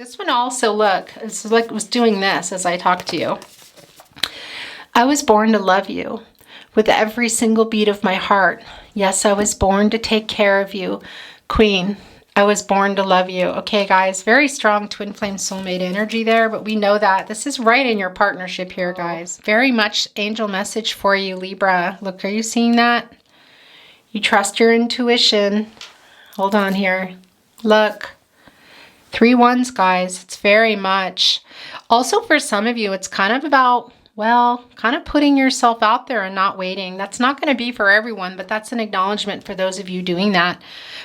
This one also, look, it's like it was doing this as I talked to you. I was born to love you with every single beat of my heart. Yes, I was born to take care of you, Queen. I was born to love you. Okay, guys, very strong twin flame soulmate energy there, but we know that this is right in your partnership here, guys. Very much angel message for you, Libra. Look, are you seeing that? You trust your intuition. Hold on here. Look. 3 wands, guys. It's very much. Also, for some of you, it's kind of about, well, kind of putting yourself out there and not waiting. That's not going to be for everyone, but that's an acknowledgement for those of you doing that.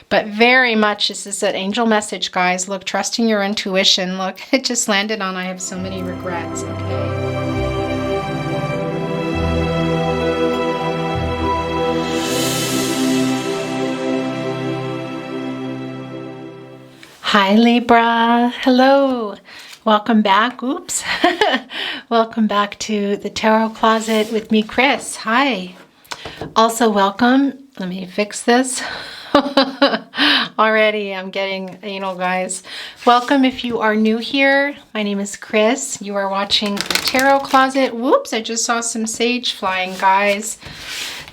But very much, this is an angel message, guys. Look, trusting your intuition. Look, it just landed on I have so many regrets, okay? Hi, Libra. Hello. Welcome back. Oops. Welcome back to the Tarot Closet with me, Chris. Hi. Also, welcome. Let me fix this. Already, I'm getting anal, guys. Welcome if you are new here. My name is Chris. You are watching the Tarot Closet. Whoops, I just saw some sage flying, guys.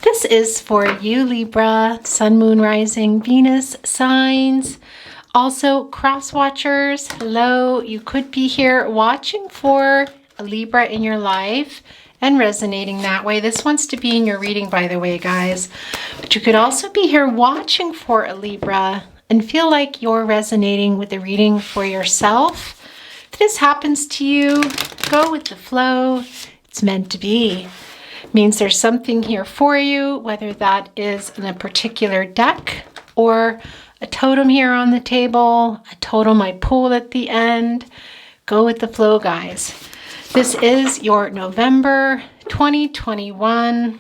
This is for you, Libra, Sun, Moon, Rising, Venus signs. Also, cross watchers, hello. You could be here watching for a Libra in your life and resonating that way. This wants to be in your reading, by the way, guys. But you could also be here watching for a Libra and feel like you're resonating with the reading for yourself. If this happens to you, go with the flow. It's meant to be. It means there's something here for you, whether that is in a particular deck or a totem here on the table, a totem I pulled at the end. Go with the flow, guys. This is your November 2021.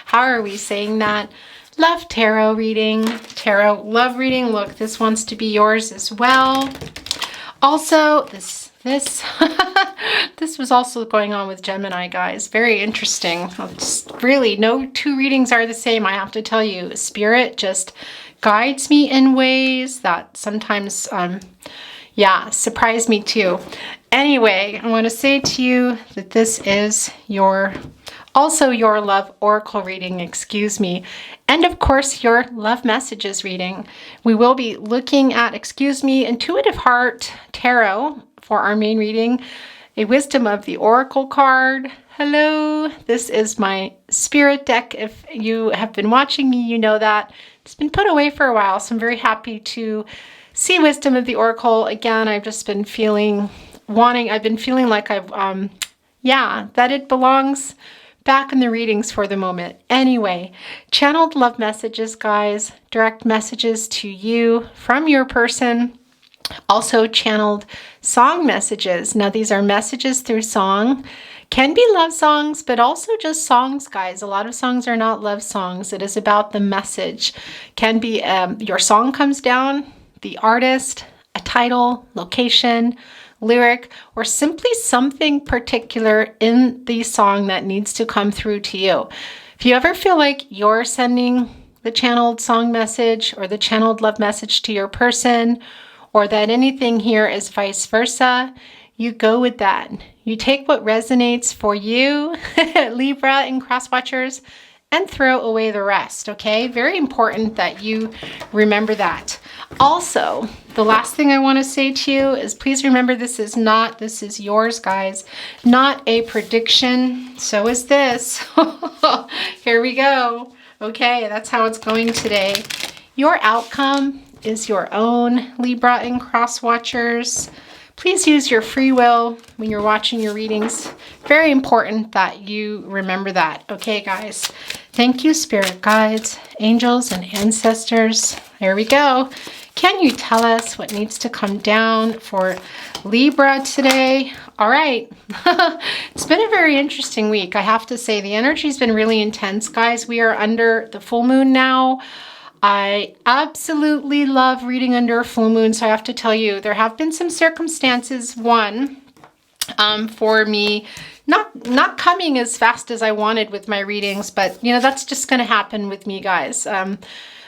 How are we saying that? Love tarot reading. Tarot love reading. Look, this wants to be yours as well. Also, this was also going on with Gemini, guys. Very interesting. Really, no 2 readings are the same, I have to tell you. Spirit just guides me in ways that sometimes, surprise me too. Anyway, I want to say to you that this is also your love oracle reading, excuse me. And of course, your love messages reading. We will be looking at, Intuitive Heart Tarot for our main reading, a Wisdom of the Oracle card. Hello, this is my spirit deck. If you have been watching me, you know that. It's been put away for a while, so I'm very happy to see Wisdom of the Oracle. Again, I've just been feeling like that it belongs back in the readings for the moment. Anyway, channeled love messages, guys, direct messages to you from your person. Also channeled song messages. Now these are messages through song. Can be love songs, but also just songs, guys. A lot of songs are not love songs. It is about the message. Can be your song comes down, the artist, a title, location, lyric, or simply something particular in the song that needs to come through to you. If you ever feel like you're sending the channeled song message or the channeled love message to your person, or that anything here is vice versa, you go with that. You take what resonates for you, Libra and cross watchers, and throw away the rest, okay? Very important that you remember that. Also, the last thing I want to say to you is please remember this is yours, guys, not a prediction. So is this. Here we go. Okay, that's how it's going today. Your outcome is your own, Libra and cross watchers. Please use your free will when you're watching your readings. Very important that you remember that. Okay, guys. Thank you, spirit guides, angels, and ancestors. There we go. Can you tell us what needs to come down for Libra today? All right. It's been a very interesting week. I have to say the energy's been really intense, guys. We are under the full moon now. I absolutely love reading under a full moon, so I have to tell you, there have been some circumstances, for me not coming as fast as I wanted with my readings, but, that's just going to happen with me, guys.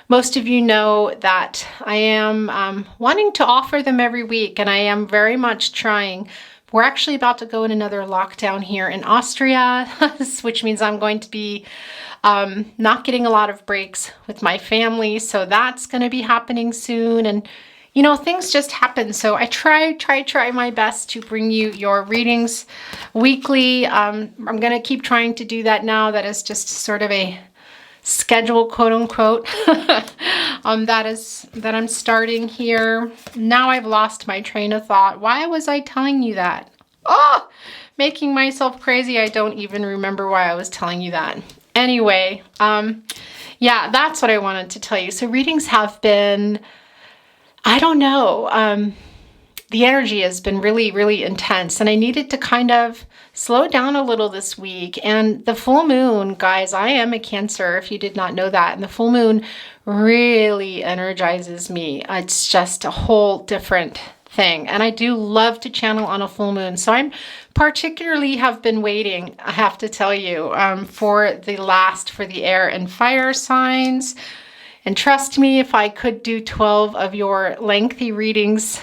most of you know that I am wanting to offer them every week, and I am very much trying. We're actually about to go in another lockdown here in Austria, which means I'm going to be not getting a lot of breaks with my family. So that's going to be happening soon. And, you know, things just happen. So I try my best to bring you your readings weekly. I'm going to keep trying to do that now. That is just sort of a schedule, quote unquote, that I'm starting here. Now I've lost my train of thought. Why was I telling you that? Oh, making myself crazy. I don't even remember why I was telling you that. Anyway, yeah, that's what I wanted to tell you. So readings have been, I don't know, the energy has been really, really intense, and I needed to kind of slow down a little this week. And the full moon, guys, I am a Cancer, if you did not know that, and the full moon really energizes me. It's just a whole different thing, and I do love to channel on a full moon. So I'm particularly have been waiting, I have to tell you, for the air and fire signs. And trust me, if I could do 12 of your lengthy readings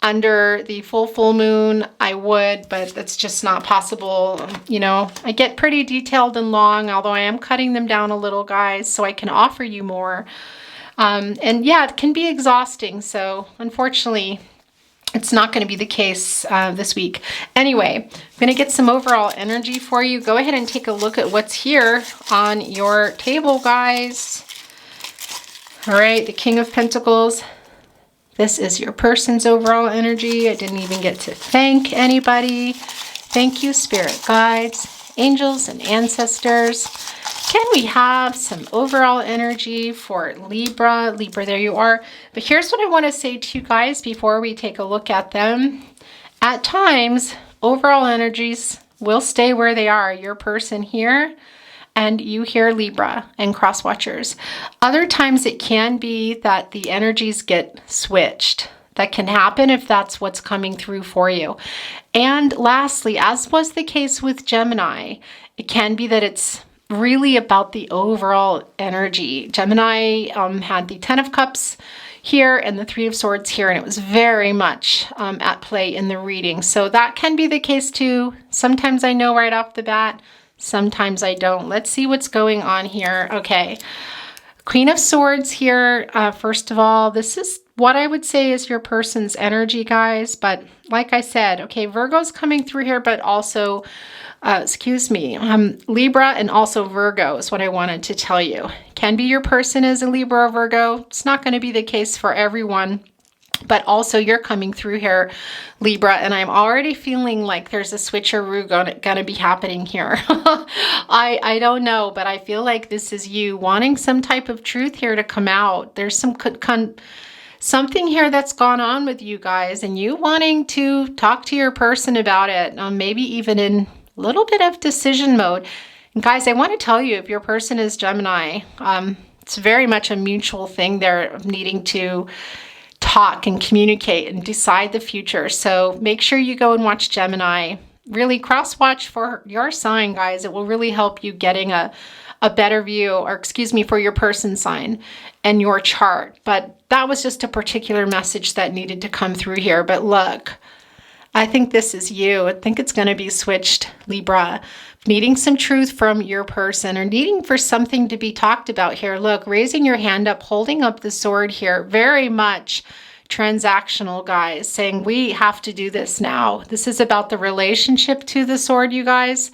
under the full moon, I would, but that's just not possible. You know, I get pretty detailed and long, although I am cutting them down a little, guys, so I can offer you more. And yeah, it can be exhausting. So unfortunately, it's not going to be the case this week. Anyway, I'm going to get some overall energy for you. Go ahead and take a look at what's here on your table, guys. All right, the King of Pentacles. This is your person's overall energy. I didn't even get to thank anybody. Thank you, spirit guides, angels, and ancestors. Can we have some overall energy for Libra? Libra, there you are. But here's what I want to say to you guys before we take a look at them. At times, overall energies will stay where they are. Your person here, and you here, Libra and cross watchers. Other times it can be that the energies get switched. That can happen if that's what's coming through for you. And lastly, as was the case with Gemini, it can be that it's really about the overall energy. Gemini had the 10 of Cups here and the 3 of Swords here, and it was very much at play in the reading. So that can be the case too. Sometimes I know right off the bat, sometimes I don't. Let's see what's going on here. Okay, Queen of Swords here. First of all, this is what I would say is your person's energy, guys. But like I said, okay, Virgo's coming through here, but also Libra and also Virgo is what I wanted to tell you. Can be your person is a Libra or Virgo. It's not going to be the case for everyone, but also you're coming through here, Libra, and I'm already feeling like there's a switcheroo going to be happening here. I don't know, but I feel like this is you wanting some type of truth here to come out. There's something here that's gone on with you guys, and you wanting to talk to your person about it, maybe even in a little bit of decision mode. And guys, I want to tell you, if your person is Gemini, it's very much a mutual thing. They're needing to talk and communicate and decide the future. So make sure you go and watch Gemini. Really cross watch for your sign, guys. It will really help you getting a better view, or excuse me, for your person sign and your chart. But that was just a particular message that needed to come through here. But look, I think this is you. I think it's going to be switched, Libra. Needing some truth from your person, or needing for something to be talked about here. Look, raising your hand up, holding up the sword here. Very much transactional, guys. Saying we have to do this now. This is about the relationship to the sword, you guys.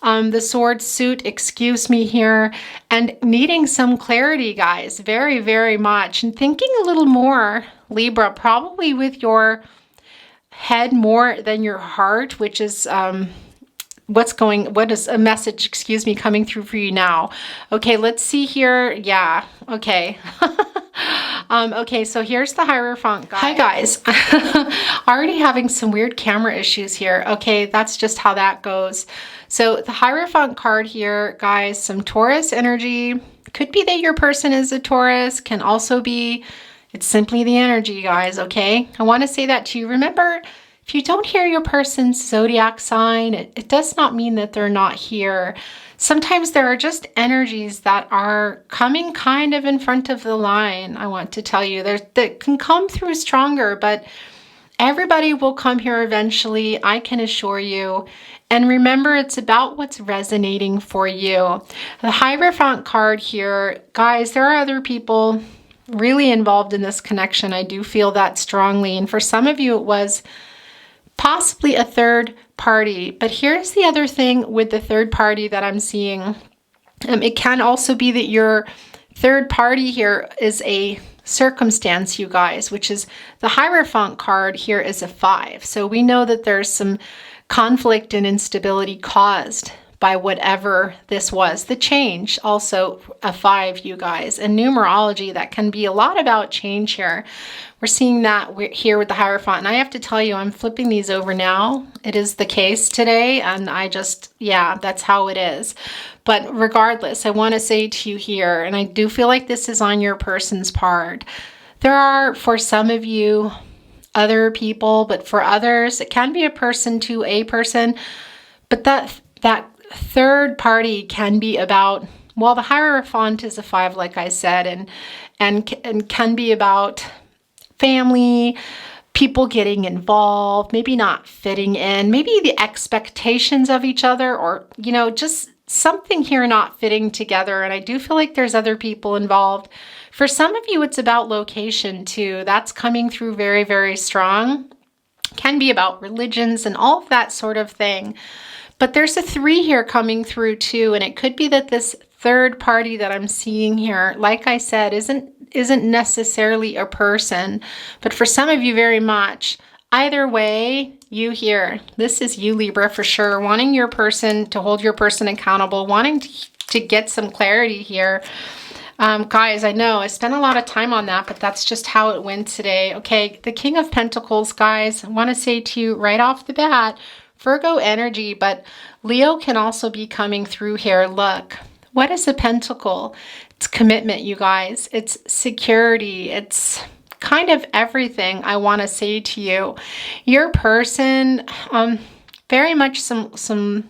The sword suit, excuse me here. And needing some clarity, guys. Very, very much. And thinking a little more, Libra, probably with your head more than your heart, which is what is a message, excuse me, coming through for you now. Okay, let's see here. Yeah, okay. Okay, so here's the Hierophant, guys. Hi guys. Already having some weird camera issues here. Okay, that's just how that goes. So the Hierophant card here, guys, some Taurus energy. Could be that your person is a Taurus, can also be, it's simply the energy, guys, okay? I want to say that to you. Remember, if you don't hear your person's zodiac sign, it does not mean that they're not here. sometimes there are just energies that are coming kind of in front of the line. I want to tell you, that can come through stronger, but everybody will come here eventually, I can assure you. And remember, it's about what's resonating for you. The Hierophant card here, guys, there are other people really involved in this connection. I do feel that strongly. And for some of you, it was possibly a third party. But here's the other thing with the third party that I'm seeing. It can also be that your third party here is a circumstance, you guys, which is the Hierophant card here is a 5. So we know that there's some conflict and instability caused by whatever this was. The change, also a 5, you guys. And numerology, that can be a lot about change here. We're seeing that here with the Hierophant. And I have to tell you, I'm flipping these over now. It is the case today. And I just, yeah, that's how it is. But regardless, I want to say to you here, and I do feel like this is on your person's part. There are, for some of you, other people, but for others, it can be a person to a person. But that third party can be about, well, the Hierophant is a 5, like I said, and can be about family, people getting involved, maybe not fitting in, maybe the expectations of each other, or, you know, just something here not fitting together. And I do feel like there's other people involved. For some of you, it's about location too. That's coming through very, very strong. Can be about religions and all of that sort of thing. But there's a 3 here coming through too. And it could be that this third party that I'm seeing here, like I said, isn't necessarily a person, but for some of you, very much. Either way, you here, this is you, Libra, for sure, wanting your person to hold your person accountable, wanting to get some clarity here. Guys, I know I spent a lot of time on that, but that's just how it went today. Okay, the King of Pentacles, guys, I want to say to you right off the bat, Virgo energy, but Leo can also be coming through here. Look, what is a pentacle? It's commitment, you guys. It's security. It's kind of everything, I want to say to you. Your person, very much some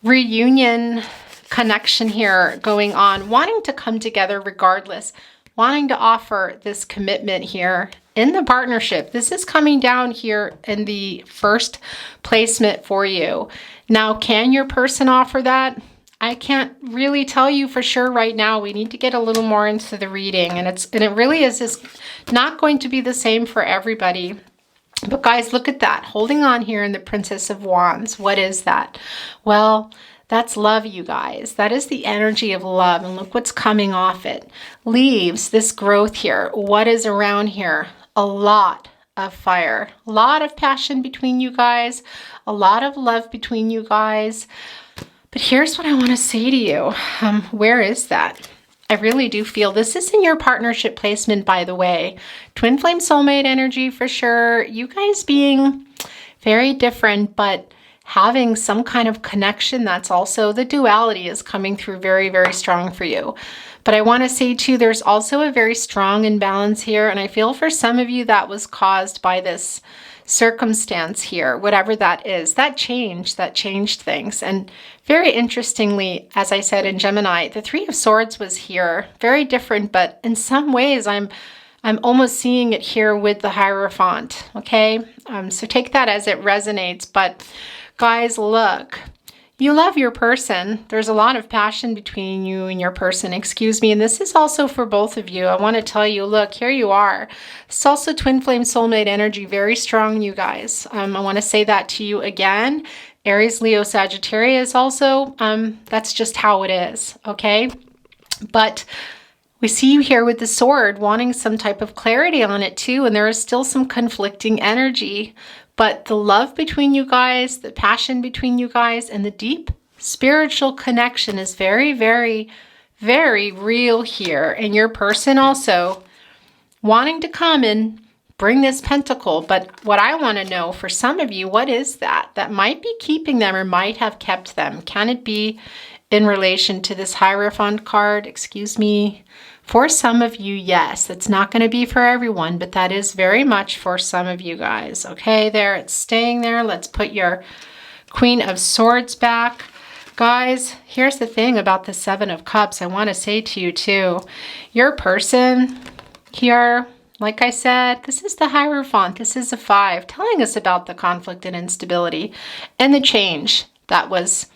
reunion connection here going on, wanting to come together regardless, wanting to offer this commitment here in the partnership. This is coming down here in the first placement for you. Now, can your person offer that? I can't really tell you for sure right now. We need to get a little more into the reading, and it really is not going to be the same for everybody. But guys, look at that. Holding on here in the Princess of Wands. What is that? Well, that's love, you guys. That is the energy of love, and look what's coming off it. Leaves this growth here. What is around here? A lot of fire, a lot of passion between you guys, a lot of love between you guys. But here's what I want to say to you. Where is that? I really do feel this is in your partnership placement, by the way. Twin flame soulmate energy for sure. You guys being very different, but having some kind of connection. That's also the duality is coming through very, very strong for you. But I want to say too, there's also a very strong imbalance here. And I feel for some of you that was caused by this circumstance here, whatever that is, that changed things. And very interestingly, as I said in Gemini, the 3 of Swords was here, very different, but in some ways I'm almost seeing it here with the Hierophant. Okay, so take that as it resonates. But guys, look, you love your person. There's a lot of passion between you and your person, excuse me. And this is also for both of you. I want to tell you, look, here you are. It's also twin flame soulmate energy, very strong, you guys. I want to say that to you again. Aries, Leo, Sagittarius also, that's just how it is, okay? But we see you here with the sword, wanting some type of clarity on it too, and there is still some conflicting energy. But the love between you guys, the passion between you guys, and the deep spiritual connection is very, very, very real here. And your person also wanting to come and bring this pentacle. But what I want to know for some of you, what is that? That might be keeping them or might have kept them. Can it be in relation to this Hierophant card? Excuse me. For some of you, yes. It's not going to be for everyone, but that is very much for some of you guys. Okay, there, it's staying there. Let's put your Queen of Swords back. Guys, here's the thing about the Seven of Cups. I want to say to you too, your person here, like I said, this is the Hierophant. This is a 5, telling us about the conflict and instability and the change that was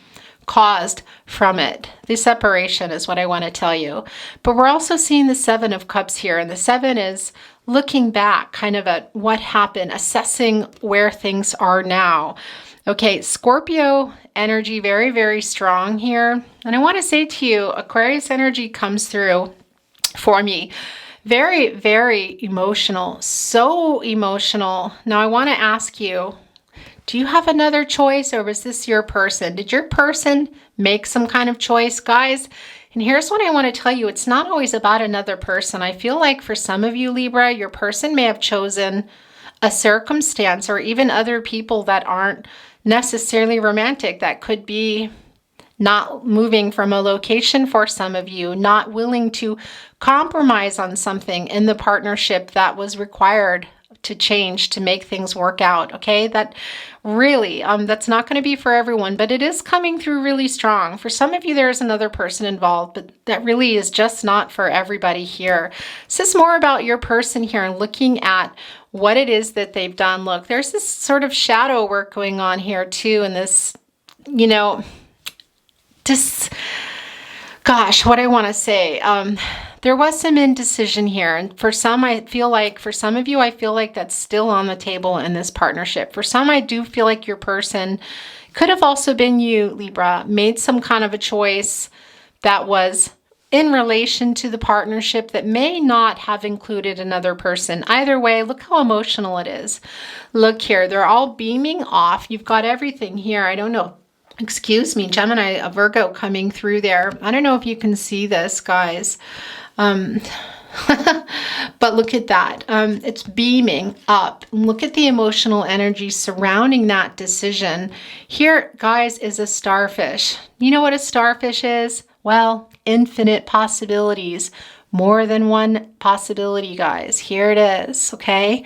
caused from it. The separation is what I want to tell you. But we're also seeing the 7 of Cups here. And the 7 is looking back kind of at what happened, assessing where things are now. Okay, Scorpio energy, very, very strong here. And I want to say to you, Aquarius energy comes through for me. Very, very emotional. So emotional. Now I want to ask you, do you have another choice, or was this your person? Did your person make some kind of choice, guys? And here's what I want to tell you. It's not always about another person. I feel like for some of you, Libra, your person may have chosen a circumstance or even other people that aren't necessarily romantic. That could be not moving from a location for some of you, not willing to compromise on something in the partnership that was required to change to make things work out. Okay, that really that's not going to be for everyone, but it is coming through really strong. For some of you, there's another person involved, but that really is just not for everybody here. This is more about your person here and looking at what it is that they've done. Look, there's this sort of shadow work going on here too, and this, you know, just, gosh, what I want to say, there was some indecision here. And for some, I feel like, for some of you, I feel like that's still on the table in this partnership. For some, I do feel like your person could have also been you, Libra, made some kind of a choice that was in relation to the partnership that may not have included another person. Either way, look how emotional it is. Look here, they're all beaming off. You've got everything here. I don't know. Excuse me, Gemini, a Virgo coming through there. I don't know if you can see this, guys. But look at that. It's beaming up. Look at the emotional energy surrounding that decision. Here, guys, is a starfish. You know what a starfish is? Well, infinite possibilities. More than one possibility, guys. Here it is, okay?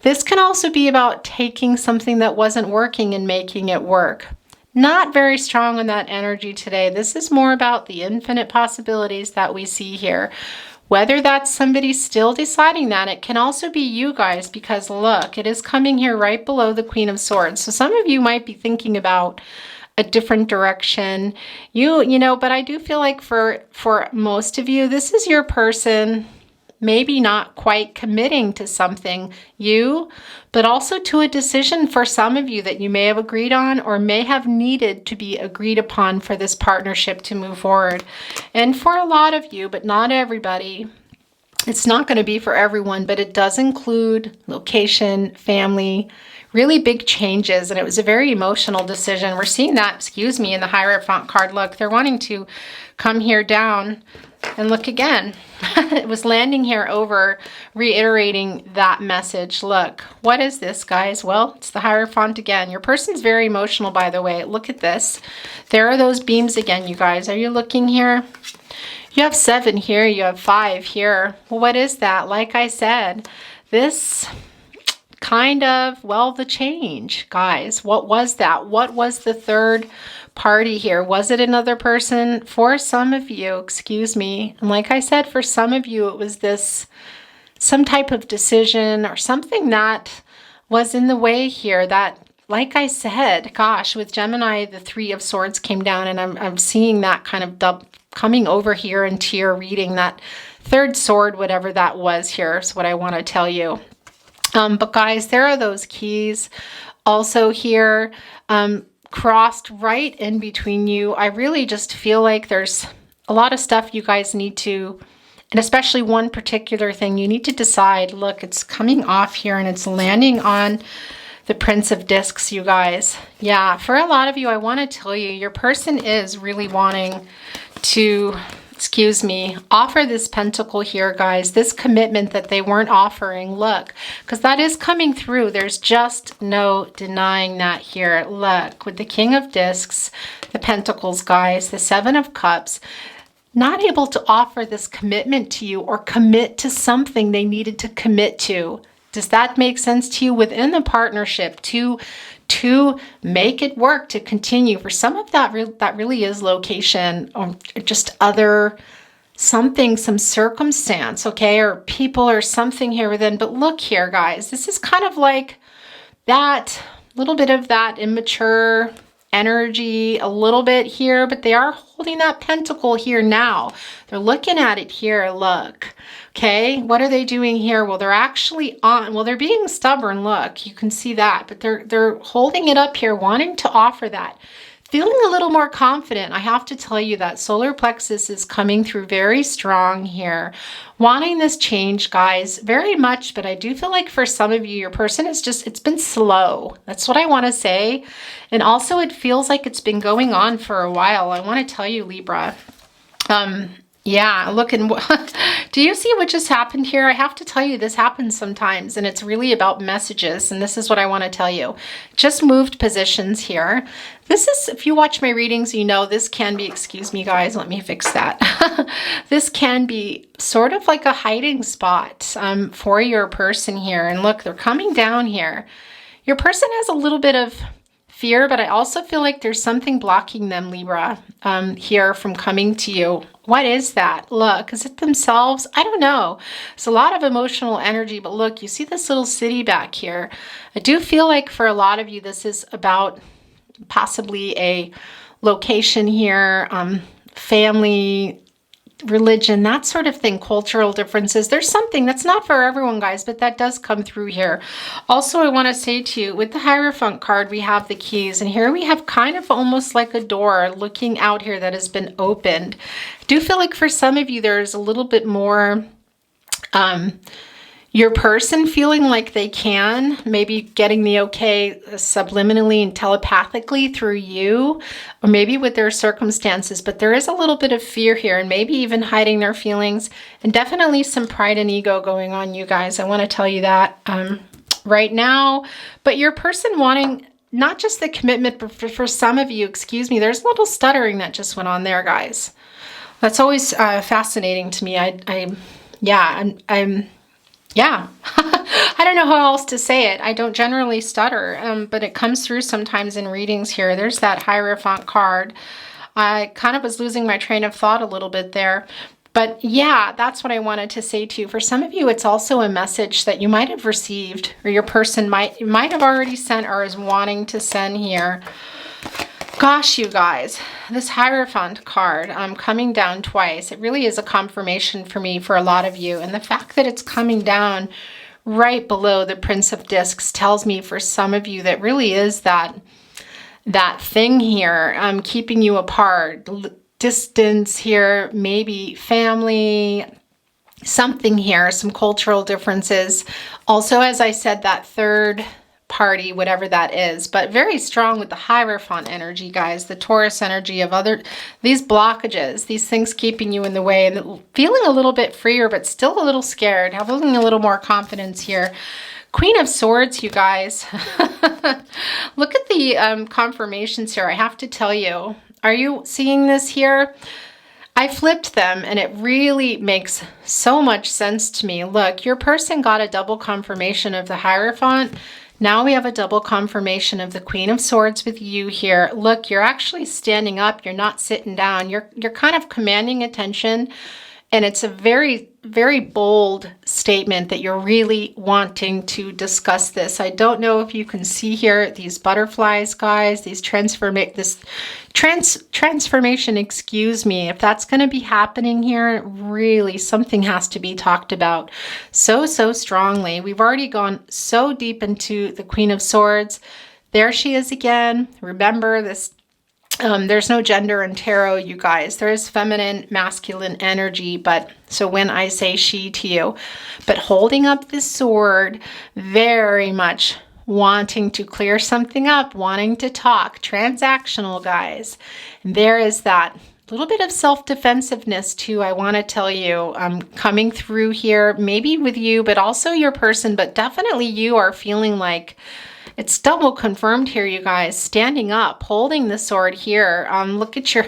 This can also be about taking something that wasn't working and making it work. Not very strong on that energy today. This is more about the infinite possibilities that we see here. Whether that's somebody still deciding that, it can also be you guys, because look, it is coming here right below the Queen of Swords. So some of you might be thinking about a different direction. You know, but I do feel like for most of you, this is your person maybe not quite committing to something, but also to a decision for some of you that you may have agreed on or may have needed to be agreed upon for this partnership to move forward. And for a lot of you, but not everybody, it's not going to be for everyone, but it does include location, family, really big changes. And it was a very emotional decision. We're seeing that, excuse me, in the Hierophant card. Look, they're wanting to come here down and look again. It was landing here over, reiterating that message. Look, what is this, guys? Well, it's the Hierophant again. Your person's very emotional, by the way. Look at this. There are those beams again, you guys. Are you looking here? You have 7 here. You have 5 here. Well, what is that? Like I said, this kind of, well, the change, guys. What was that? What was the third party here? Was it another person? For some of you, excuse me, and like I said, for some of you, it was this, some type of decision or something that was in the way here that, like I said, gosh, with Gemini, the 3 of Swords came down, and I'm seeing that kind of coming over here into your reading, that third sword, whatever that was here, is what I want to tell you. But guys, there are those keys also here, crossed right in between you. I really just feel like there's a lot of stuff you guys need to, and especially one particular thing, you need to decide. Look, it's coming off here and it's landing on the Prince of Discs, you guys. Yeah, for a lot of you, I want to tell you, your person is really wanting to, excuse me, offer this pentacle here, guys, this commitment that they weren't offering. Look, because that is coming through. There's just no denying that here. Look, with the King of Discs, the Pentacles, guys, the 7 of Cups, not able to offer this commitment to you or commit to something they needed to commit to. Does that make sense to you? Within the partnership, to to make it work, to continue. For some of that, that really is location, or just other something, some circumstance, okay, or people or something here within. But look here, guys, this is kind of like that little bit of that immature energy a little bit here, but they are holding that pentacle here now. They're looking at it here, look. Okay, what are they doing here? Well, they're actually on, well, they're being stubborn, look, you can see that, but they're holding it up here, wanting to offer that. Feeling a little more confident. I have to tell you that solar plexus is coming through very strong here. Wanting this change, guys, very much, but I do feel like for some of you, your person is just, it's been slow. That's what I want to say. And also it feels like it's been going on for a while. I want to tell you, Libra. Yeah, look, and do you see what just happened here? I have to tell you, this happens sometimes, and it's really about messages, and this is what I want to tell you. Just moved positions here. This is, if you watch my readings, you know this can be, excuse me, guys, let me fix that. This can be sort of like a hiding spot for your person here. And look, they're coming down here. Your person has a little bit of fear, but I also feel like there's something blocking them, Libra, here from coming to you. What is that? Look, is it themselves? I don't know. It's a lot of emotional energy, but look, you see this little city back here. I do feel like for a lot of you, this is about possibly a location here, family, religion, that sort of thing, cultural differences. There's something that's not for everyone, guys, but that does come through here. Also, I want to say to you, with the Hierophant card, we have the keys, and here we have kind of almost like a door looking out here that has been opened. I do feel like for some of you, there's a little bit more your person feeling like they can, maybe getting the okay subliminally and telepathically through you, or maybe with their circumstances, but there is a little bit of fear here, and maybe even hiding their feelings, and definitely some pride and ego going on, you guys. I want to tell you that right now, but your person wanting not just the commitment, but for some of you, excuse me, there's a little stuttering that just went on there, guys. That's always fascinating to me. Yeah, I don't know how else to say it. I don't generally stutter, but it comes through sometimes in readings here. There's that Hierophant card. I kind of was losing my train of thought a little bit there. But yeah, that's what I wanted to say to you. For some of you, it's also a message that you might have received, or your person might have already sent or is wanting to send here. Gosh, you guys, this Hierophant card coming down twice, it really is a confirmation for me for a lot of you. And the fact that it's coming down right below the Prince of Discs tells me for some of you that really is that thing here keeping you apart. Distance here, maybe family, something here, some cultural differences. Also, as I said, that third party, whatever that is, but very strong with the Hierophant energy, guys, the Taurus energy of these blockages, these things keeping you in the way, and feeling a little bit freer, but still a little scared, having a little more confidence here. Queen of Swords, you guys. Look at the confirmations here. I have to tell you, are you seeing this here? I flipped them and it really makes so much sense to me. Look, your person got a double confirmation of the Hierophant. Now we have a double confirmation of the Queen of Swords with you here. Look, you're actually standing up. You're not sitting down. You're kind of commanding attention. And it's a very, very bold statement that you're really wanting to discuss this. I don't know if you can see here these butterflies, guys, this transformation, excuse me. If that's going to be happening here, really something has to be talked about so strongly. We've already gone so deep into the Queen of Swords. There she is again. Remember this. There's no gender in tarot, you guys. There is feminine, masculine energy, but so when I say she to you, but holding up this sword, very much wanting to clear something up, wanting to talk, transactional, guys. And there is that little bit of self-defensiveness too, I want to tell you, coming through here, maybe with you, but also your person, but definitely you are feeling like it's double confirmed here, you guys. Standing up, holding the sword here. Look at your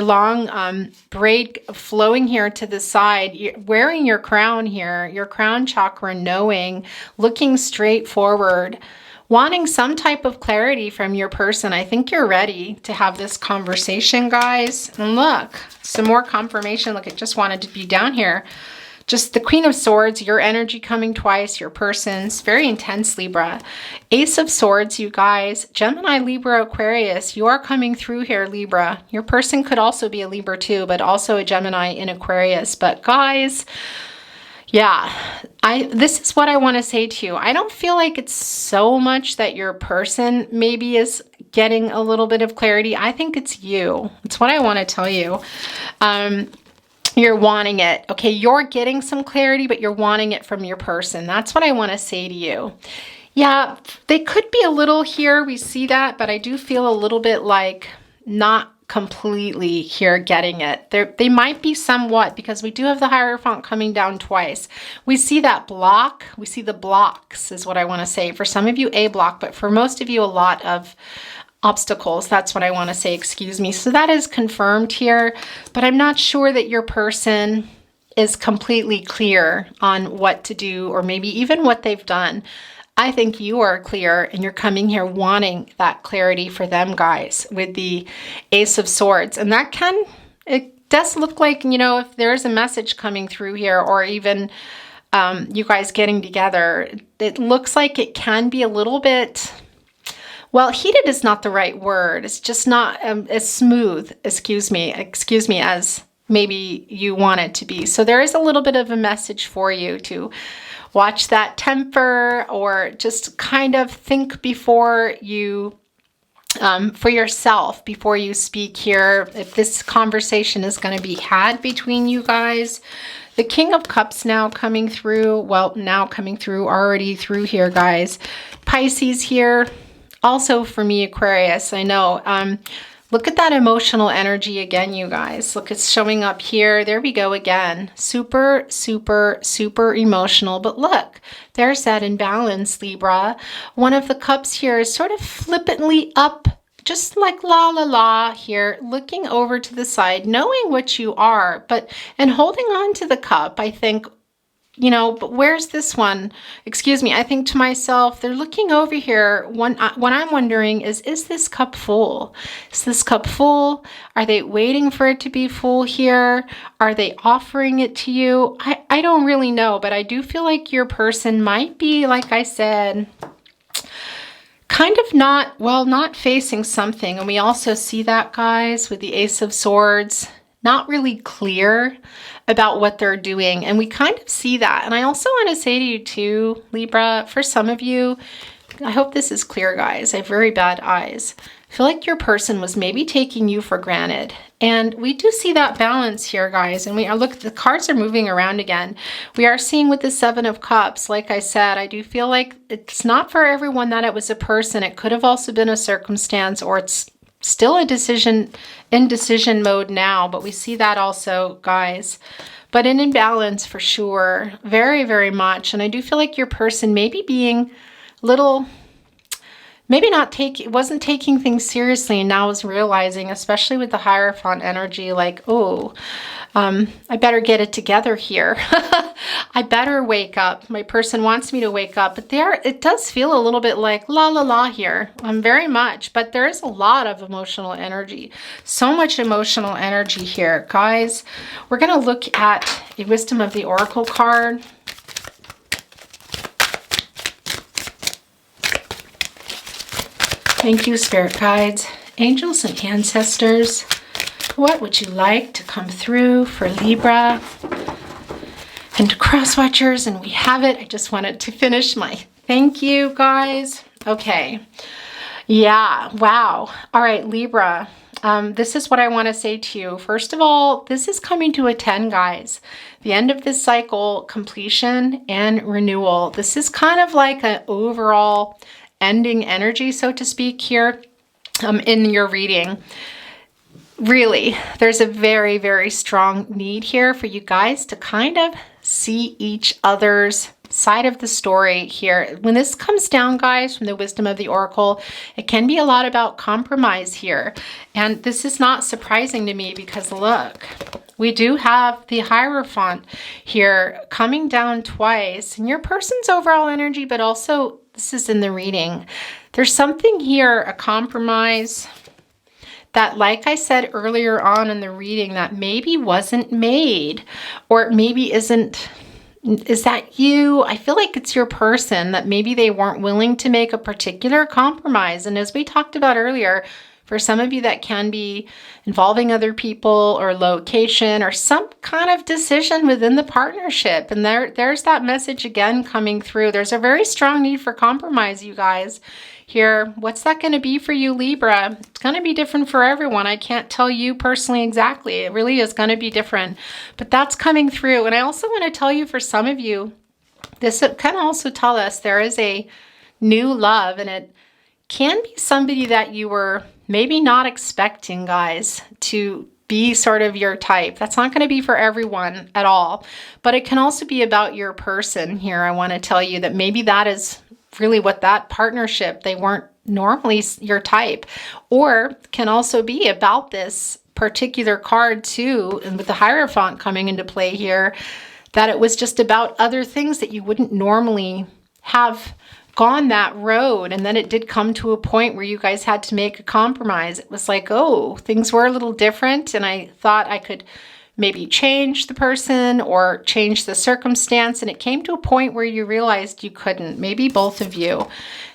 long braid flowing here to the side. You're wearing your crown here, your crown chakra, knowing, looking straight forward, wanting some type of clarity from your person. I think you're ready to have this conversation, guys. And look, some more confirmation. Look, it just wanted to be down here. Just the Queen of Swords, your energy coming twice, your person's very intense, Libra. Ace of Swords, you guys. Gemini, Libra, Aquarius, you are coming through here, Libra. Your person could also be a Libra too, but also a Gemini in Aquarius. But guys, yeah, this is what I want to say to you. I don't feel like it's so much that your person maybe is getting a little bit of clarity. I think it's you. It's what I want to tell you. You're wanting it. Okay, you're getting some clarity, but you're wanting it from your person. That's what I want to say to you. Yeah, they could be a little here. We see that, but I do feel a little bit like not completely here getting it. They might be somewhat, because we do have the Hierophant coming down twice. We see that block. We see the blocks is what I want to say. For some of you, a block, but for most of you, a lot of obstacles. That's what I want to say, excuse me. So that is confirmed here, but I'm not sure that your person is completely clear on what to do, or maybe even what they've done. I think you are clear, and you're coming here wanting that clarity for them, guys, with the Ace of Swords. And that it does look like, you know, if there is a message coming through here, or even you guys getting together, it looks like it can be a little bit, well, heated is not the right word. It's just not as smooth, excuse me, as maybe you want it to be. So there is a little bit of a message for you to watch that temper, or just kind of think before you, for yourself, before you speak here, if this conversation is going to be had between you guys. The King of Cups now coming through. Well, now coming through, already through here, guys. Pisces here. Also for me, Aquarius, I know. Look at that emotional energy again, you guys. Look, it's showing up here. There we go again. Super, super, super emotional. But look, there's that imbalance, Libra. One of the cups here is sort of flippantly up, just like la la la here, looking over to the side, knowing what you are, and holding on to the cup. I think, you know, but where's this one? Excuse me. I think to myself, they're looking over here. What I'm wondering is this cup full? Is this cup full? Are they waiting for it to be full here? Are they offering it to you? I don't really know, but I do feel like your person might be, like I said, kind of not facing something. And we also see that, guys, with the Ace of Swords, not really clear about what they're doing. And we kind of see that. And I also want to say to you too, Libra, for some of you, I hope this is clear, guys. I have very bad eyes. I feel like your person was maybe taking you for granted. And we do see that balance here, guys. And we are, look, the cards are moving around again. We are seeing with the Seven of Cups, like I said, I do feel like it's not for everyone that it was a person. It could have also been a circumstance, or it's still indecision mode now, but we see that also, guys. But an imbalance for sure, very, very much. And I do feel like your person maybe being little, maybe wasn't taking things seriously, and now is realizing, especially with the Hierophant energy, like, oh, I better get it together here. I better wake up. My person wants me to wake up, but it does feel a little bit like la la la here, very much, but there is a lot of emotional energy, so much emotional energy here, guys. We're going to look at a Wisdom of the Oracle card. Thank you, Spirit Guides, Angels, and Ancestors. What would you like to come through for Libra and Cross Watchers? And we have it. I just wanted to finish my thank you, guys. Okay. Yeah. Wow. All right, Libra. This is what I want to say to you. First of all, this is coming to a 10, guys. The end of this cycle, completion and renewal. This is kind of like an overall ending energy, so to speak, here in your reading. Really, there's a very, very strong need here for you guys to kind of see each other's side of the story here. When this comes down, guys, from the Wisdom of the Oracle, it can be a lot about compromise here. And this is not surprising to me, because look, we do have the Hierophant here coming down twice, and your person's overall energy, but also This is in the reading. There's something here, a compromise that, like I said earlier on in the reading, that maybe wasn't made, or maybe isn't. Is that you? I feel like it's your person, that maybe they weren't willing to make a particular compromise. And as we talked about earlier, for some of you that can be involving other people or location or some kind of decision within the partnership. And there's that message again coming through. There's a very strong need for compromise, you guys. Here, what's that going to be for you, Libra? It's going to be different for everyone. I can't tell you personally exactly. It really is going to be different, but that's coming through. And I also want to tell you, for some of you, this can also tell us there is a new love, and it can be somebody that you were maybe not expecting, guys, to be sort of your type. That's not going to be for everyone at all, but it can also be about your person here. I want to tell you that maybe that is really what that partnership, they weren't normally your type, or can also be about this particular card too, and with the Hierophant coming into play here, that it was just about other things that you wouldn't normally have gone that road. And then it did come to a point where you guys had to make a compromise. It was like, oh, things were a little different, and I thought I could maybe change the person or change the circumstance. And it came to a point where you realized you couldn't, maybe both of you,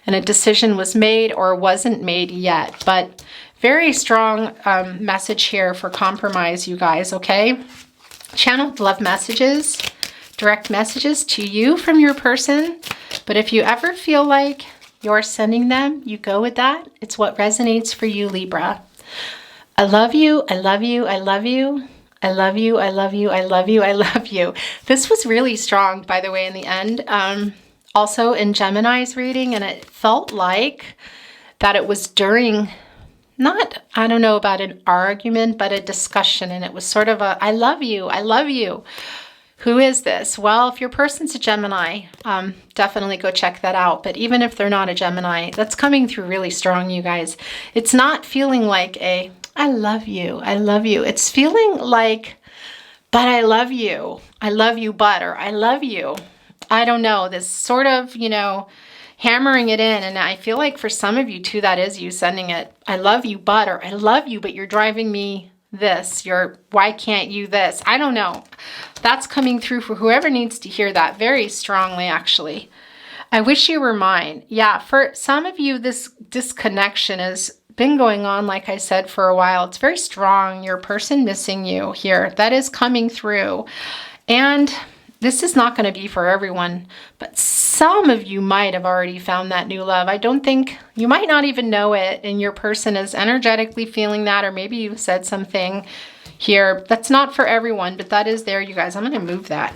and a decision was made or wasn't made yet. But very strong message here for compromise, you guys, okay? Channeled love messages, direct messages to you from your person. But if you ever feel like you're sending them, you go with that. It's what resonates for you, Libra. I love you. I love you. I love you. I love you, I love you, I love you, I love you. This was really strong, by the way, in the end. Also in Gemini's reading, and it felt like that it was during, not, I don't know about an argument, but a discussion. And it was sort of a, I love you, I love you. Who is this? Well, if your person's a Gemini, definitely go check that out. But even if they're not a Gemini, that's coming through really strong, you guys. It's not feeling like a, I love you, I love you. It's feeling like, but I love you, but, or I love you. I don't know, this sort of, you know, hammering it in. And I feel like for some of you too, that is you sending it, I love you, but, or I love you, but you're driving me this, why can't you this? I don't know. That's coming through for whoever needs to hear that very strongly, actually. I wish you were mine. Yeah, for some of you, this disconnection has been going on, like I said, for a while. It's very strong. Your person missing you here. That is coming through. And this is not going to be for everyone, but some of you might have already found that new love. I don't think, you might not even know it, and your person is energetically feeling that, or maybe you said something here. That's not for everyone, but that is there, you guys. I'm going to move that.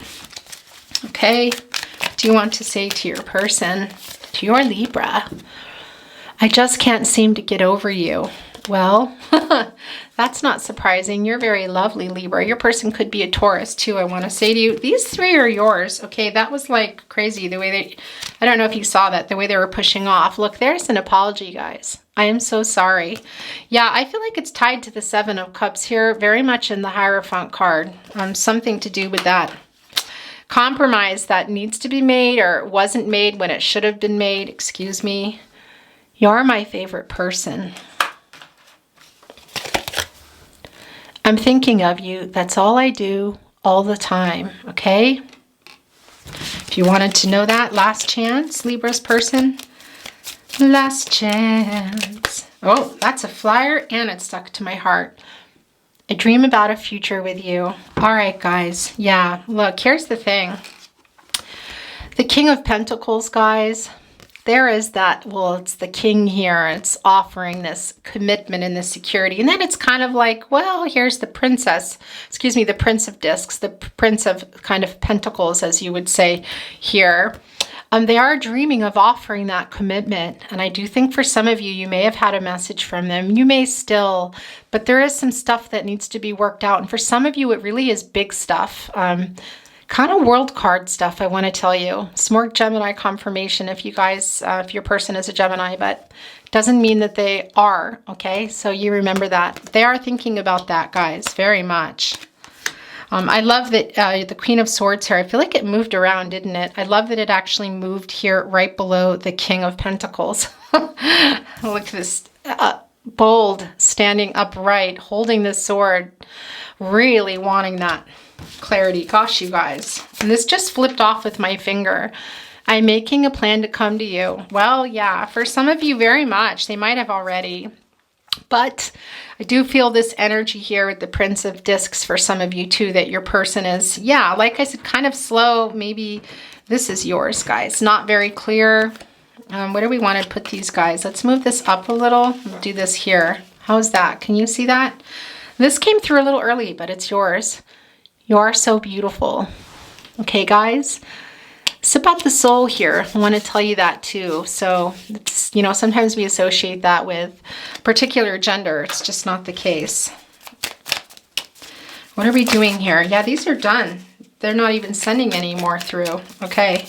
Okay. What do you want to say to your person, to your Libra? I just can't seem to get over you. Well, that's not surprising. You're very lovely, Libra. Your person could be a Taurus too, I want to say to you. These three are yours. Okay, that was like crazy the way they, I don't know if you saw that, the way they were pushing off. Look, there's an apology, guys. I am so sorry. Yeah, I feel like it's tied to the Seven of Cups here, very much in the Hierophant card. Something to do with that compromise that needs to be made or wasn't made when it should have been made. Excuse me. You're my favorite person. I'm thinking of you. That's all I do all the time, okay? If you wanted to know that, last chance, Libra's person. Last chance. Oh, that's a flyer, and it stuck to my heart. I dream about a future with you. All right, guys. Yeah, look, here's the thing. The King of Pentacles, guys. There is that, well, it's the king here. It's offering this commitment and this security. And then it's kind of like, well, here's the princess, excuse me, the Prince of Discs, the Prince of kind of Pentacles, as you would say here. They are dreaming of offering that commitment. And I do think for some of you, you may have had a message from them. You may still, but there is some stuff that needs to be worked out. And for some of you, it really is big stuff. Kind of world card stuff, I want to tell you. It's more Gemini confirmation if you guys, if your person is a Gemini, but doesn't mean that they are, okay? So you remember that. They are thinking about that, guys, very much. I love that the Queen of Swords here, I feel like it moved around, didn't it? I love that it actually moved here right below the King of Pentacles. Look at this, bold, standing upright, holding this sword, really wanting that clarity. Gosh, you guys. And this just flipped off with my finger. I'm making a plan to come to you. Well, yeah, for some of you, very much. They might have already. But I do feel this energy here with the Prince of Discs for some of you too, that your person is, yeah, like I said, kind of slow. Maybe this is yours, guys. Not very clear. Where do we want to put these guys? Let's move this up a little. We'll do this here. How's that? Can you see that? This came through a little early, but it's yours. You are so beautiful. Okay, guys. It's about the soul here. I want to tell you that too. So it's, you know, sometimes we associate that with particular gender. It's just not the case. What are we doing here? Yeah, these are done. They're not even sending any more through. Okay.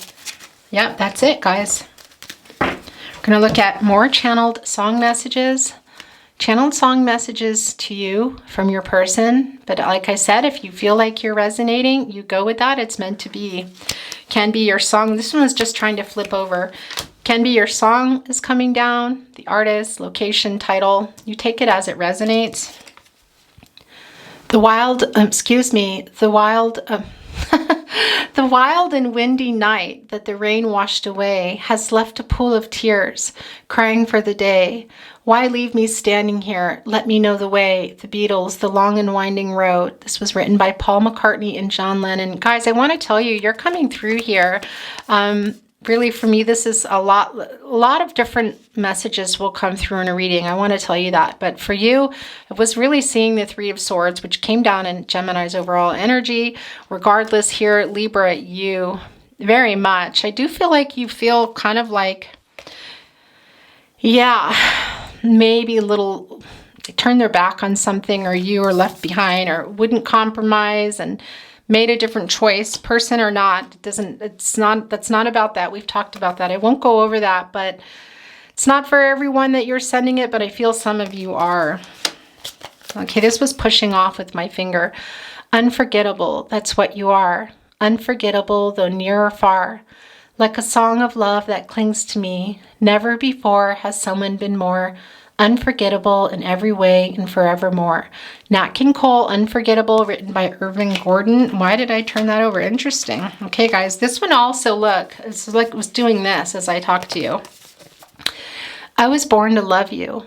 Yep, that's it, guys. We're going to look at more channeled song messages. Channeled song messages to you from your person. But like I said, if you feel like you're resonating, you go with that. It's meant to be. Can be your song. This one was just trying to flip over. Can be your song is coming down. The artist, location, title. You take it as it resonates. The wild, the wild, the wild and windy night that the rain washed away has left a pool of tears, crying for the day. Why leave me standing here? Let me know the way. The Beatles, The Long and Winding Road. This was written by Paul McCartney and John Lennon. Guys, I want to tell you, you're coming through here. Really, for me, this is a lot of different messages will come through in a reading. I want to tell you that. But for you, it was really seeing the Three of Swords, which came down in Gemini's overall energy. Regardless here, Libra, you very much. I do feel like you feel kind of like, yeah, maybe a little turn their back on something, or you are left behind, or wouldn't compromise and made a different choice, person or not. That's not about that. We've talked about that. I won't go over that, but it's not for everyone that you're sending it, but I feel some of you are. Okay, this was pushing off with my finger. Unforgettable, that's what you are. Unforgettable, though near or far. Like a song of love that clings to me. Never before has someone been more unforgettable in every way and forevermore. Nat King Cole, Unforgettable, written by Irving Gordon. Why did I turn that over? Interesting. Okay, guys, this one also, look, it's like it was doing this as I talked to you. I was born to love you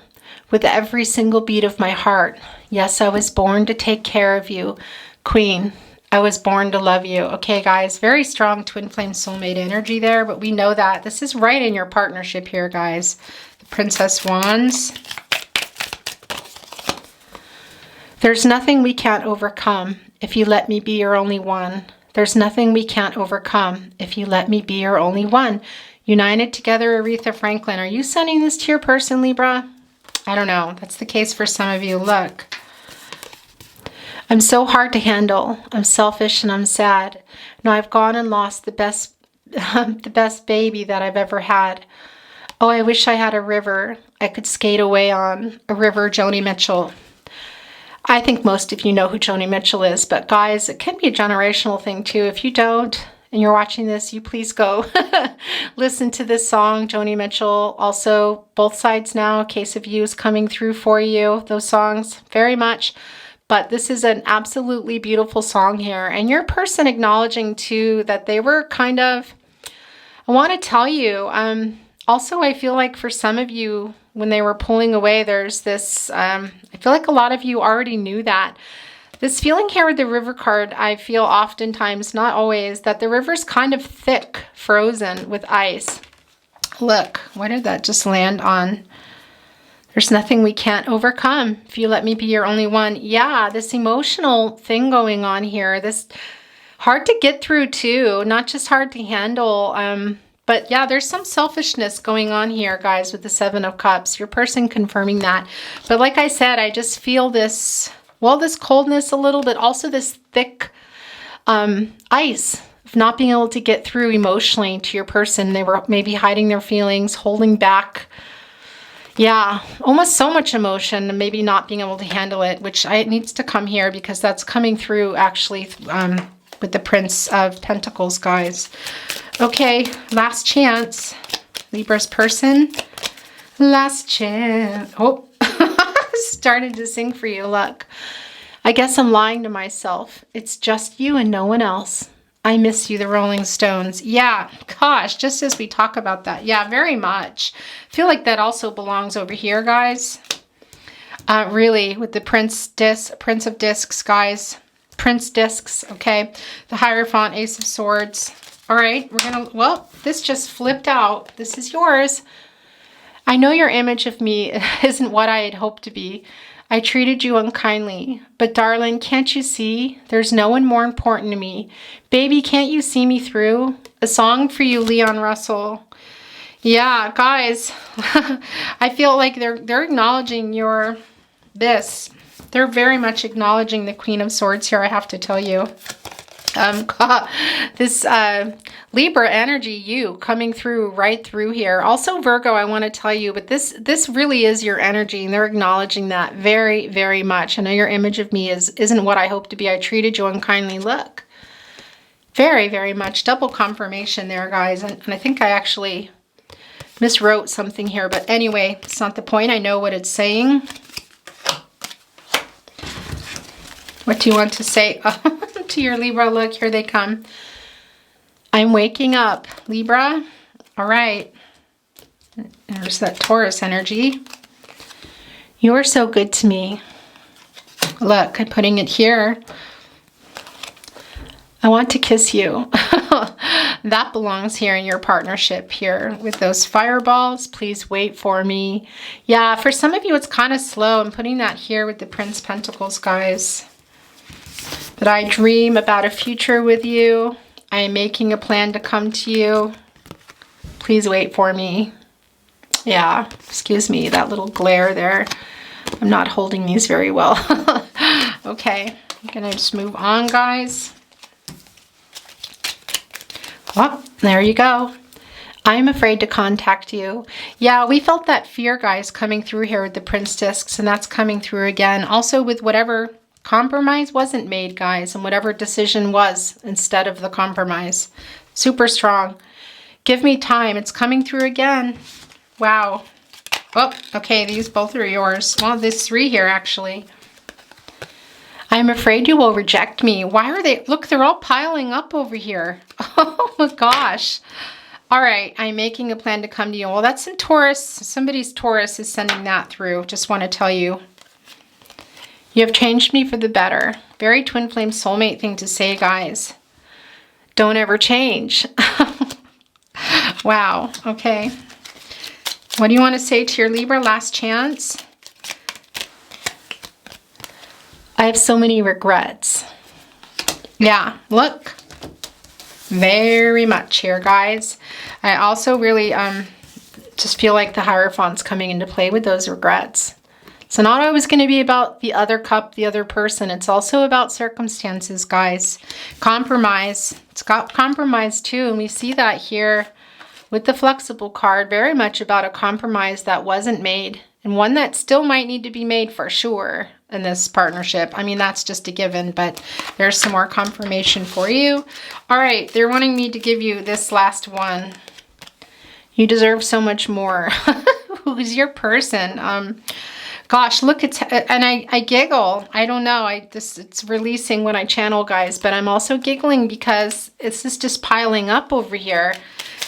with every single beat of my heart. Yes, I was born to take care of you. Queen, I was born to love you. Okay, guys, very strong twin flame soulmate energy there, but we know that. This is right in your partnership here, guys. Princess Wands. There's nothing we can't overcome if you let me be your only one. There's nothing we can't overcome if you let me be your only one. United together, Aretha Franklin. Are you sending this to your person, Libra? I don't know. That's the case for some of you. Look. I'm so hard to handle. I'm selfish and I'm sad. No, I've gone and lost the best baby that I've ever had. Oh, I wish I had a river I could skate away on. A river, Joni Mitchell. I think most of you know who Joni Mitchell is, but guys, it can be a generational thing too. If you don't, and you're watching this, you please go listen to this song, Joni Mitchell. Also, Both Sides Now, Case of You is coming through for you. Those songs, very much. But this is an absolutely beautiful song here. And your person acknowledging too that they were kind of, I want to tell you, also, I feel like for some of you, when they were pulling away, there's this, I feel like a lot of you already knew that. This feeling here with the river card, I feel oftentimes, not always, that the river's kind of thick, frozen with ice. Look, why did that just land on? There's nothing we can't overcome if you let me be your only one. Yeah, this emotional thing going on here. This hard to get through too, not just hard to handle. But yeah, there's some selfishness going on here, guys, with the Seven of Cups. Your person confirming that. But like I said, I just feel this, well, this coldness a little, but also this thick ice of not being able to get through emotionally to your person. They were maybe hiding their feelings, holding back. Yeah, almost so much emotion and maybe not being able to handle it, which it needs to come here because that's coming through actually with the Prince of Pentacles, guys. Okay, last chance. Libra's person. Last chance. Oh, started to sing for you. Look, I guess I'm lying to myself. It's just you and no one else. I miss you, the Rolling Stones. Yeah, gosh, just as we talk about that. Yeah, very much. I feel like that also belongs over here, guys. Really, with the Prince of Discs, guys. Prince Discs, okay. The Hierophant, Ace of Swords. All right, we're gonna, well, this just flipped out. This is yours. I know your image of me isn't what I had hoped to be. I treated you unkindly, but darling, can't you see? There's no one more important to me. Baby, can't you see me through? A song for you, Leon Russell. Yeah, guys, I feel like they're acknowledging your this. They're very much acknowledging the Queen of Swords here, I have to tell you. This Libra energy, you coming through right through here. Also Virgo, I want to tell you, but this really is your energy, and they're acknowledging that very, very much. I know your image of me isn't what I hope to be. I treated you unkindly. Look, very, very much double confirmation there, guys. And I think I actually miswrote something here, but anyway, it's not the point. I know what it's saying. What do you want to say? To your Libra, look, here they come. I'm waking up, Libra. All right. There's that Taurus energy. You're so good to me. Look, I'm putting it here. I want to kiss you. That belongs here in your partnership here with those fireballs. Please wait for me. Yeah, for some of you, it's kind of slow. I'm putting that here with the Prince Pentacles, guys. But I dream about a future with you. I am making a plan to come to you. Please wait for me. Yeah, excuse me, that little glare there. I'm not holding these very well. Okay, I'm gonna just move on, guys. Oh, there you go. I'm afraid to contact you. Yeah, we felt that fear, guys, coming through here with the Prince Discs, and that's coming through again. Also with whatever compromise wasn't made, guys, and whatever decision was instead of the compromise. Super strong. Give me time. It's coming through again. Wow. Oh, okay, these both are yours. Well, there's 3 here, actually. I'm afraid you will reject me. Why are they? Look, they're all piling up over here. Oh, my gosh. All right, I'm making a plan to come to you. Well, that's some Taurus. Somebody's Taurus is sending that through. Just want to tell you. You have changed me for the better. Very twin flame soulmate thing to say, guys. Don't ever change. Wow. Okay. What do you want to say to your Libra? Last chance. I have so many regrets. Yeah. Look. Very much here, guys. I also really just feel like the Hierophant's coming into play with those regrets. It's not always going to be about the other cup, the other person. It's also about circumstances, guys. Compromise. It's got compromise too, and we see that here with the flexible card. Very much about a compromise that wasn't made, and one that still might need to be made for sure in this partnership. I mean, that's just a given, but there's some more confirmation for you. All right, they're wanting me to give you this last one. You deserve so much more. Who's your person? Gosh, look, and I giggle. I don't know. It's releasing when I channel, guys, but I'm also giggling because this is just piling up over here.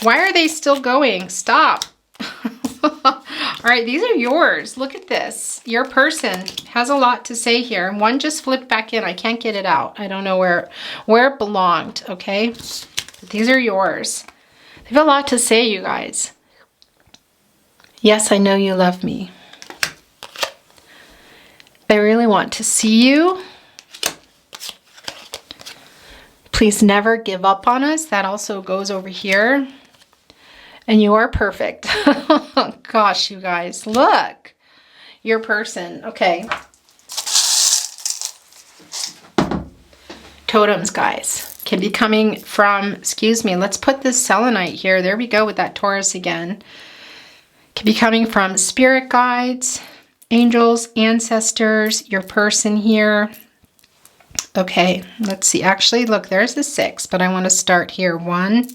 Why are they still going? Stop. All right, these are yours. Look at this. Your person has a lot to say here. And one just flipped back in. I can't get it out. I don't know where it belonged, okay? But these are yours. They have a lot to say, you guys. Yes, I know you love me. I really want to see you. Please never give up on us. That also goes over here. And you are perfect. Gosh, you guys, look. Your person. Okay. Totems, guys, can be coming from, excuse me, let's put this selenite here. There we go with that Taurus again. Could be coming from spirit guides, angels, ancestors, your person here. Okay, let's see. Actually, look, there's the 6, but I want to start here. 1.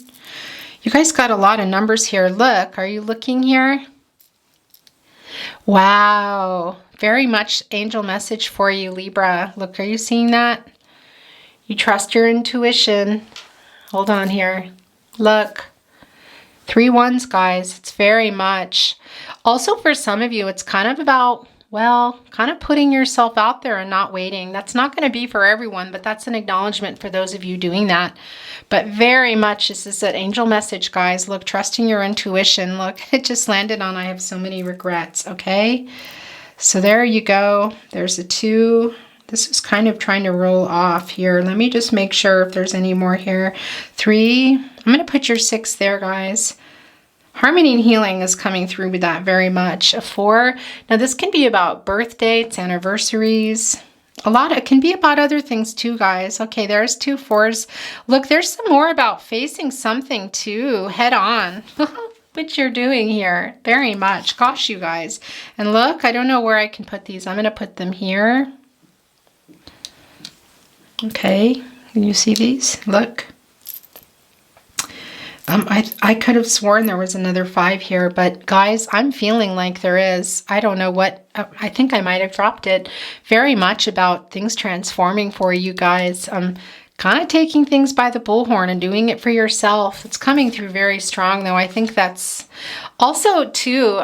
You guys got a lot of numbers here. Look, are you looking here? Wow, very much angel message for you, Libra. Look, are you seeing that? You trust your intuition. Hold on here. Look, 3 ones, guys. It's very much. Also, for some of you, it's kind of about, well, kind of putting yourself out there and not waiting. That's not going to be for everyone, but that's an acknowledgement for those of you doing that. But very much, this is an angel message, guys. Look, trusting your intuition. Look, it just landed on I have so many regrets, okay? So there you go. There's a 2. This is kind of trying to roll off here. Let me just make sure if there's any more here. 3. I'm going to put your 6 there, guys. Harmony and healing is coming through with that very much. A 4. Now this can be about birth dates, anniversaries. It can be about other things too, guys. Okay, there's 2 4s. Look, there's some more about facing something too, head on. What you're doing here, very much. Gosh, you guys. And look, I don't know where I can put these. I'm going to put them here. Okay, can you see these? Look. I could have sworn there was another 5 here, but guys, I'm feeling like there is. I don't know what, I think I might have dropped it. Very much about things transforming for you guys. Kind of taking things by the bullhorn and doing it for yourself. It's coming through very strong, though. I think that's also, too,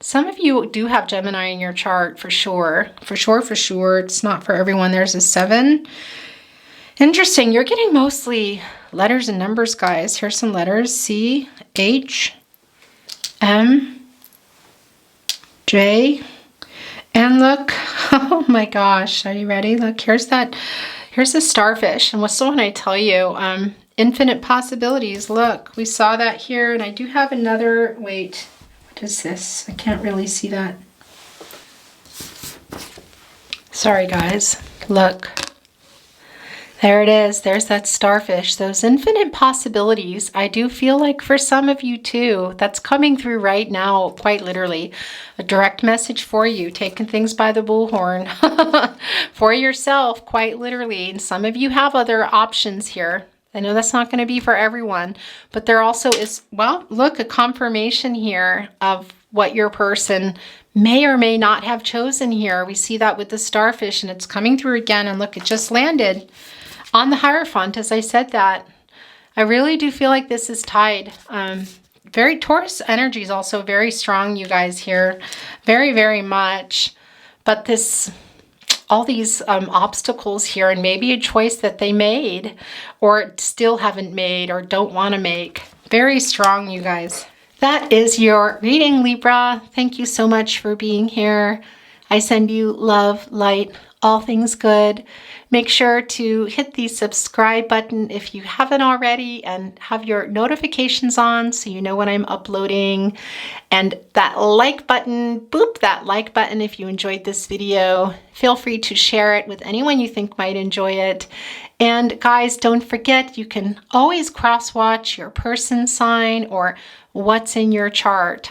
some of you do have Gemini in your chart, for sure. For sure. It's not for everyone. There's a 7. Interesting. You're getting mostly letters and numbers, guys. Here's some letters. C, H, M, J. And look, oh my gosh. Are you ready? Look, here's the starfish. And what's the one I tell you? Infinite possibilities. Look, we saw that here. And I do have another, wait, what is this? I can't really see that. Sorry, guys. Look. There it is. There's that starfish. Those infinite possibilities. I do feel like for some of you too, that's coming through right now, quite literally. A direct message for you, taking things by the bullhorn for yourself, quite literally. And some of you have other options here. I know that's not going to be for everyone, but there also is, well, look, a confirmation here of what your person may or may not have chosen here. We see that with the starfish, and it's coming through again. And look, it just landed on the Hierophant, as I said that. I really do feel like this is tied. Very Taurus energy is also very strong, you guys here. Very, very much. But all these obstacles here, and maybe a choice that they made or still haven't made or don't want to make. Very strong, you guys. That is your reading, Libra. Thank you so much for being here. I send you love, light, all things good. Make sure to hit the subscribe button if you haven't already, and have your notifications on so you know when I'm uploading. And that like button, boop that like button if you enjoyed this video. Feel free to share it with anyone you think might enjoy it. And guys, don't forget, you can always cross-watch your person sign or what's in your chart.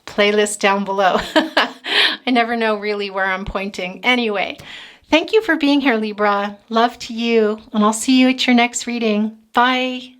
Playlist down below. I never know really where I'm pointing. Anyway, thank you for being here, Libra. Love to you, and I'll see you at your next reading. Bye.